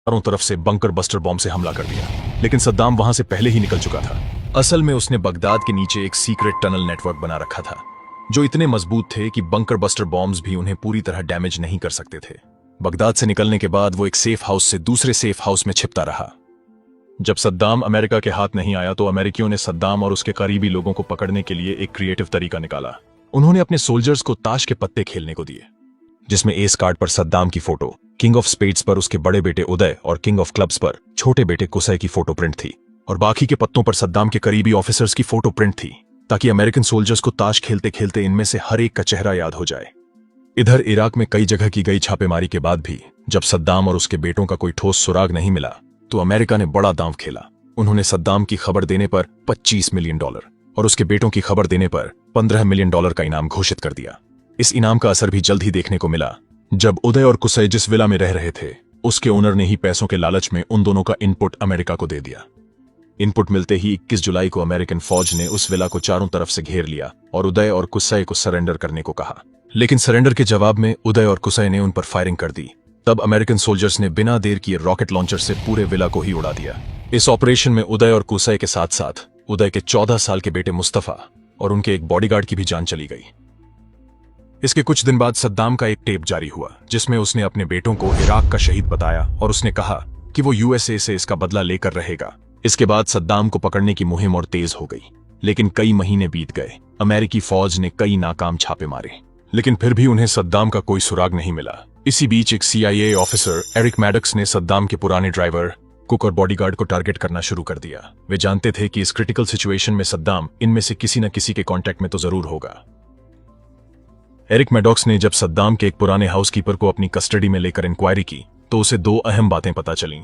चारों तरफ से बंकर बस्टर बॉम्ब से हमला कर दिया, लेकिन सद्दाम वहां से पहले ही निकल चुका था। असल में उसने बगदाद के नीचे एक सीक्रेट टनल नेटवर्क बना रखा था, जो इतने मजबूत थे कि बंकर बस्टर बॉम्ब्स भी उन्हें पूरी तरह डैमेज नहीं कर सकते थे। बगदाद से निकलने के बाद वो एक सेफ हाउस से दूसरे सेफ हाउस में छिपता रहा। जब सद्दाम अमेरिका के हाथ नहीं आया तो अमेरिकियों ने सद्दाम और उसके करीबी लोगों को पकड़ने के लिए एक क्रिएटिव तरीका निकाला। उन्होंने अपने सोल्जर्स को ताश के पत्ते खेलने को दिए, जिसमें एस कार्ड पर सद्दाम की फोटो, किंग ऑफ स्पेड्स पर उसके बड़े बेटे उदय और किंग ऑफ क्लब्स पर छोटे बेटे कुसै की फोटो प्रिंट थी, और बाकी के पत्तों पर सद्दाम के करीबी ऑफिसर्स की फोटो प्रिंट थी, ताकि अमेरिकन सोल्जर्स को ताश खेलते खेलते इनमें से हर एक का चेहरा याद हो जाए। इधर इराक में कई जगह की गई छापेमारी के बाद भी जब सद्दाम और उसके बेटों का कोई ठोस सुराग नहीं मिला तो अमेरिका ने बड़ा दांव खेला। उन्होंने सद्दाम की खबर देने पर $25 मिलियन और उसके बेटों की खबर देने पर $15 मिलियन का इनाम घोषित कर दिया। इस इनाम का असर भी जल्द ही देखने को मिला। जब उदय और कुसै जिस विला में रह रहे थे, उसके ओनर ने ही पैसों के लालच में उन दोनों का इनपुट अमेरिका को दे दिया। इनपुट मिलते ही 21 जुलाई को अमेरिकन फौज ने उस विला को चारों तरफ से घेर लिया और उदय और कुसै को सरेंडर करने को कहा, लेकिन सरेंडर के जवाब में उदय और कुसै ने उन पर फायरिंग कर दी। तब अमेरिकन सोल्जर्स ने बिना देर किए रॉकेट लॉन्चर से पूरे विला को ही उड़ा दिया। इस ऑपरेशन में उदय और कुसै के साथ साथ उदय के 14 साल के बेटे मुस्तफा और उनके एक बॉडीगार्ड की भी जान चली गई। इसके कुछ दिन बाद सद्दाम का एक टेप जारी हुआ, जिसमें उसने अपने बेटों को इराक का शहीद बताया और उसने कहा कि वो यूएसए से इसका बदला लेकर रहेगा। इसके बाद सद्दाम को पकड़ने की मुहिम और तेज हो गई, लेकिन कई महीने बीत गए। अमेरिकी फौज ने कई नाकाम छापे मारे, लेकिन फिर भी उन्हें सद्दाम का कोई सुराग नहीं मिला। इसी बीच एक CIA ऑफिसर एरिक मैडक्स ने सद्दाम के पुराने ड्राइवर, कुक और बॉडीगार्ड को टारगेट करना शुरू कर दिया। वे जानते थे कि इस क्रिटिकल सिचुएशन में सद्दाम इनमें से किसी न किसी के कांटेक्ट में तो जरूर होगा। एरिक मैडॉक्स ने जब सद्दाम के एक पुराने हाउसकीपर को अपनी कस्टडी में लेकर इंक्वायरी की तो उसे 2 अहम बातें पता चलीं।